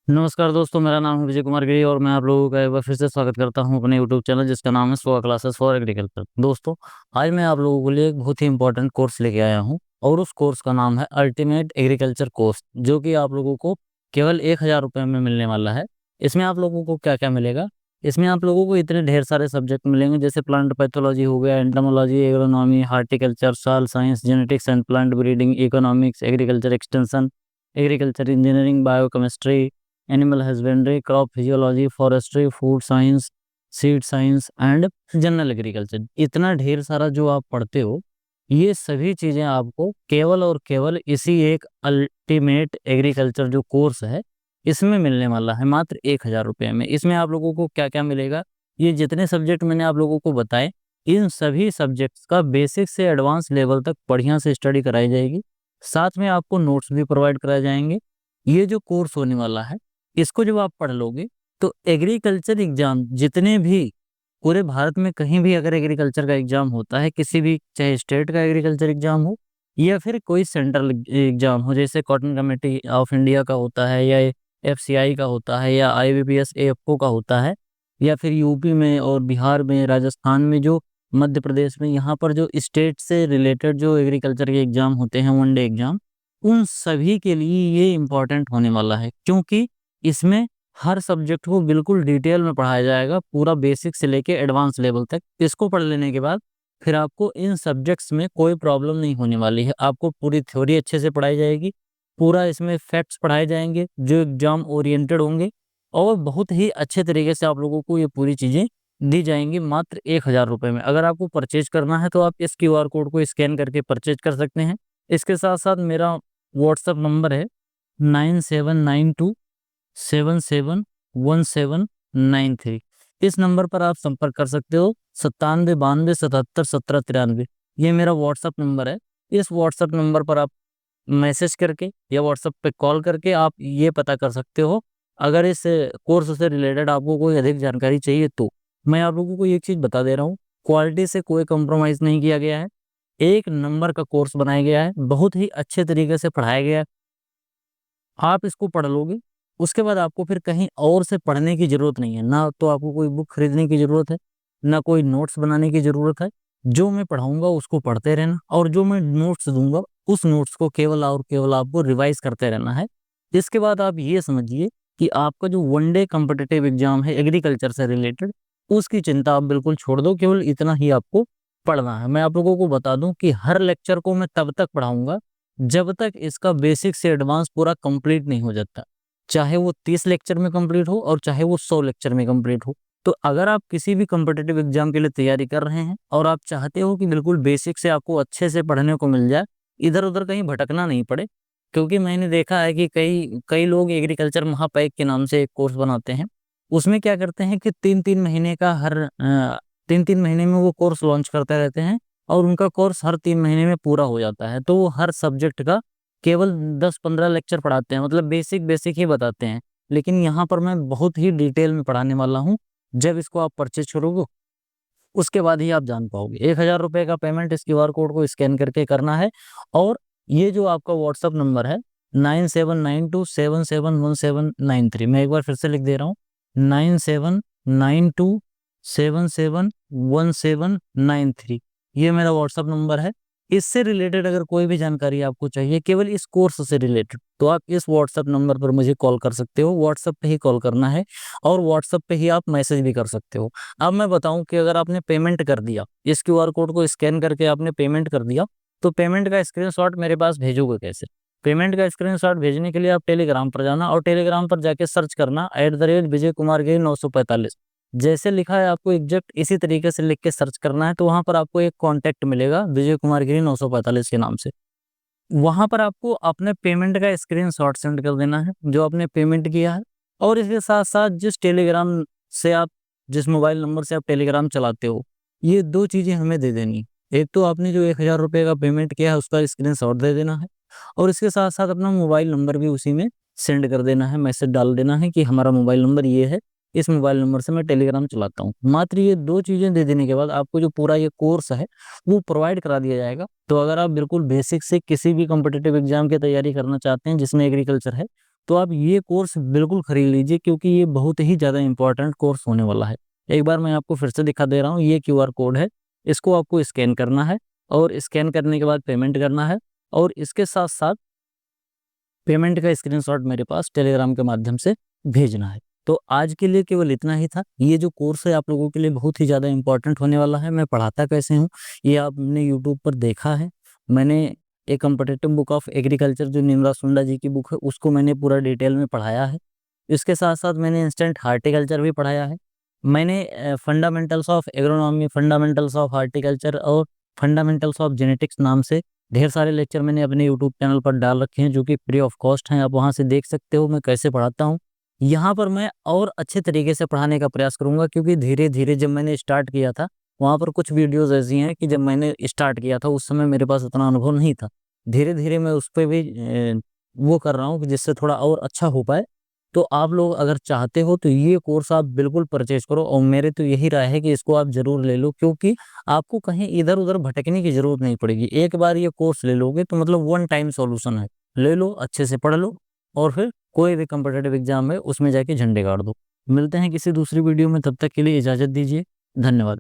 नमस्कार दोस्तों, मेरा नाम है विजय कुमार गिरी और मैं आप लोगों का एक बार फिर से स्वागत करता हूं अपने यूट्यूब चैनल जिसका नाम है स्पोआ क्लासेस फॉर एग्रीकल्चर। दोस्तों, आज मैं आप लोगों के लिए एक बहुत ही इंपॉर्टेंट कोर्स लेके आया हूं और उस कोर्स का नाम है अल्टीमेट एग्रीकल्चर कोर्स, जो कि आप लोगों को केवल 1000 रुपये में मिलने वाला है। इसमें आप लोगों को क्या क्या मिलेगा? इसमें आप लोगों को इतने ढेर सारे सब्जेक्ट मिलेंगे, जैसे प्लांट पैथोलॉजी हो गया, entomology, agronomy, horticulture, soil science, genetics and plant breeding, economics, agriculture extension, agriculture engineering, biochemistry, animal husbandry, crop physiology, forestry, food science, seed science and general agriculture. इतना ढेर सारा जो आप पढ़ते हो, ये सभी चीजें आपको केवल और केवल इसी एक अल्टीमेट एग्रीकल्चर जो कोर्स है इसमें मिलने वाला है, मात्र 1000 रुपये में। इसमें आप लोगों को क्या क्या मिलेगा? ये जितने सब्जेक्ट मैंने आप लोगों को बताए, इन सभी सब्जेक्ट्स का बेसिक से एडवांस लेवल तक बढ़िया से स्टडी कराई जाएगी। साथ में आपको नोट्स भी प्रोवाइड कराए जाएंगे। ये जो कोर्स होने वाला है, इसको जब आप पढ़ लोगे तो एग्रीकल्चर एग्जाम जितने भी पूरे भारत में कहीं भी अगर एग्रीकल्चर का एग्जाम होता है, किसी भी चाहे स्टेट का एग्रीकल्चर एग्जाम हो या फिर कोई सेंट्रल एग्जाम हो, जैसे कॉटन कमेटी ऑफ इंडिया का होता है या एफसीआई का होता है या आईबीपीएस एएफओ का होता है, या फिर यूपी में और बिहार में, राजस्थान में, जो मध्य प्रदेश में, यहाँ पर जो स्टेट से रिलेटेड जो एग्रीकल्चर के एग्जाम होते हैं, वनडे एग्जाम, उन सभी के लिए ये इम्पोर्टेंट होने वाला है, क्योंकि इसमें हर सब्जेक्ट को बिल्कुल डिटेल में पढ़ाया जाएगा, पूरा बेसिक से लेके एडवांस लेवल तक। इसको पढ़ लेने के बाद फिर आपको इन सब्जेक्ट्स में कोई प्रॉब्लम नहीं होने वाली है। आपको पूरी थ्योरी अच्छे से पढ़ाई जाएगी, पूरा इसमें फैक्ट्स पढ़ाए जाएंगे जो एग्जाम ओरिएंटेड होंगे, और बहुत ही अच्छे तरीके से आप लोगों को ये पूरी चीज़ें दी जाएंगी मात्र 1000 रुपये में। अगर आपको परचेज करना है तो आप इस क्यूआर कोड को स्कैन करके परचेज कर सकते हैं। इसके साथ साथ मेरा व्हाट्सअप नंबर है 9792771793। इस नंबर पर आप संपर्क कर सकते हो, 9792771793। ये मेरा व्हाट्सअप नंबर है। इस व्हाट्सअप नंबर पर आप मैसेज करके या व्हाट्सएप पे कॉल करके आप ये पता कर सकते हो, अगर इस कोर्स से रिलेटेड आपको कोई अधिक जानकारी चाहिए तो। मैं आप लोगों को एक चीज़ बता दे रहा हूँ, क्वालिटी से कोई कॉम्प्रोमाइज़ नहीं किया गया है। एक नंबर का कोर्स बनाया गया है, बहुत ही अच्छे तरीके से पढ़ाया गया है। आप इसको पढ़ लोगे, उसके बाद आपको फिर कहीं और से पढ़ने की ज़रूरत नहीं है, ना तो आपको कोई बुक खरीदने की ज़रूरत है, ना कोई नोट्स बनाने की ज़रूरत है। जो मैं पढ़ाऊँगा उसको पढ़ते रहना, और जो मैं नोट्स दूँगा उस नोट्स को केवल और केवल आपको रिवाइज़ करते रहना है। इसके बाद आप ये समझिए कि आपका जो वन डे कॉम्पिटिटिव एग्ज़ाम है एग्रीकल्चर से रिलेटेड, उसकी चिंता आप बिल्कुल छोड़ दो, केवल इतना ही आपको पढ़ना है। मैं आप लोगों को बता दूँ कि हर लेक्चर को मैं तब तक पढ़ाऊँगा जब तक इसका बेसिक से एडवांस पूरा कंप्लीट नहीं हो जाता। चाहे वो 30 लेक्चर में कंप्लीट हो और चाहे वो 100 लेक्चर में कंप्लीट हो। तो अगर आप किसी भी कॉम्पिटिटिव एग्जाम के लिए तैयारी कर रहे हैं और आप चाहते हो कि बिल्कुल बेसिक से आपको अच्छे से पढ़ने को मिल जाए, इधर-उधर कहीं भटकना नहीं पड़े, क्योंकि मैंने देखा है कि कई कई लोग एग्रीकल्चर महापैक के नाम से एक कोर्स बनाते हैं। उसमें क्या करते हैं कि 3-3 महीने का 3-3 महीने में वो कोर्स लॉन्च करते रहते हैं, और उनका कोर्स हर 3 महीने में पूरा हो जाता है। तो वो हर सब्जेक्ट का केवल 10-15 लेक्चर पढ़ाते हैं, मतलब बेसिक ही बताते हैं। लेकिन यहाँ पर मैं बहुत ही डिटेल में पढ़ाने वाला हूँ। जब इसको आप परचेज़ करोगे, उसके बाद ही आप जान पाओगे। 1000 रुपए का पेमेंट इस क्यूआर कोड को स्कैन करके करना है, और ये जो आपका व्हाट्सएप नंबर है 9792771793, मैं एक बार फिर से लिख दे रहा हूँ, 9792771793, ये मेरा व्हाट्सएप नंबर है। इससे रिलेटेड अगर कोई भी जानकारी आपको चाहिए, केवल इस कोर्स से रिलेटेड, तो आप इस व्हाट्सएप नंबर पर मुझे कॉल कर सकते हो। व्हाट्सएप पे ही कॉल करना है और व्हाट्सएप पे ही आप मैसेज भी कर सकते हो। अब मैं बताऊं कि अगर आपने पेमेंट कर दिया, इस क्यूआर कोड को स्कैन करके आपने पेमेंट कर दिया, तो पेमेंट का स्क्रीनशॉट मेरे पास भेजोगे कैसे? पेमेंट का स्क्रीनशॉट भेजने के लिए आप टेलीग्राम पर जाना और टेलीग्राम पर जाके सर्च करना @विजय कुमार गिरी 945। जैसे लिखा है आपको एग्जैक्ट इसी तरीके से लिख के सर्च करना है, तो वहां पर आपको एक कॉन्टैक्ट मिलेगा विजय कुमार गिरी 945 के नाम से। वहां पर आपको अपने पेमेंट का स्क्रीनशॉट सेंड कर देना है जो आपने पेमेंट किया है, और इसके साथ साथ जिस मोबाइल नंबर से आप टेलीग्राम चलाते हो, ये 2 चीज़ें हमें दे देनी है। एक तो आपने जो 1000 रुपये का पेमेंट किया है उसका स्क्रीनशॉट दे देना है, और इसके साथ साथ अपना मोबाइल नंबर भी उसी में सेंड कर देना है, मैसेज डाल देना है कि हमारा मोबाइल नंबर ये है, इस मोबाइल नंबर से मैं टेलीग्राम चलाता हूँ। मात्र ये 2 चीज़ें दे देने के बाद आपको जो पूरा ये कोर्स है वो प्रोवाइड करा दिया जाएगा। तो अगर आप बिल्कुल बेसिक से किसी भी कॉम्पिटिटिव एग्जाम की तैयारी करना चाहते हैं जिसमें एग्रीकल्चर है, तो आप ये कोर्स बिल्कुल खरीद लीजिए, क्योंकि ये बहुत ही ज़्यादा इम्पोर्टेंट कोर्स होने वाला है। एक बार मैं आपको फिर से दिखा दे रहा हूँ, ये क्यूआर कोड है, इसको आपको स्कैन करना है और स्कैन करने के बाद पेमेंट करना है, और इसके साथ-साथ पेमेंट का स्क्रीनशॉट मेरे पास टेलीग्राम के माध्यम से भेजना है। तो आज के लिए केवल इतना ही था। ये जो कोर्स है आप लोगों के लिए बहुत ही ज़्यादा इम्पोर्टेंट होने वाला है। मैं पढ़ाता कैसे हूँ, ये आपने यूट्यूब पर देखा है। मैंने एक कॉम्पिटिटिव बुक ऑफ एग्रीकल्चर जो निमरा सुंडा जी की बुक है, उसको मैंने पूरा डिटेल में पढ़ाया है। इसके साथ-साथ मैंने इंस्टेंट हार्टिकल्चर भी पढ़ाया है। मैंने fundamentals of agronomy, fundamentals of horticulture और फंडामेंटल्स ऑफ जेनेटिक्स नाम से ढेर सारे लेक्चर मैंने अपने यूट्यूब चैनल पर डाल रखे हैं, जो कि फ्री ऑफ कॉस्ट हैं। आप वहाँ से देख सकते हो मैं कैसे पढ़ाता हूँ। यहाँ पर मैं और अच्छे तरीके से पढ़ाने का प्रयास करूँगा, क्योंकि धीरे-धीरे जब मैंने स्टार्ट किया था, वहाँ पर कुछ वीडियोज़ ऐसी हैं कि जब मैंने स्टार्ट किया था उस समय मेरे पास उतना अनुभव नहीं था। धीरे-धीरे मैं उस पे भी वो कर रहा हूँ कि जिससे थोड़ा और अच्छा हो पाए। तो आप लोग अगर चाहते हो तो ये कोर्स आप बिल्कुल परचेज़ करो, और मेरे तो यही राय है कि इसको आप ज़रूर ले लो, क्योंकि आपको कहीं इधर-उधर भटकने की ज़रूरत नहीं पड़ेगी। एक बार ये कोर्स ले लोगे तो मतलब वन टाइम सॉल्यूशन है। ले लो, अच्छे से पढ़ लो और फिर कोई भी कॉम्पिटिटिव एग्ज़ाम है उसमें जाके झंडे गाड़ दो। मिलते हैं किसी दूसरी वीडियो में, तब तक के लिए इजाज़त दीजिए। धन्यवाद।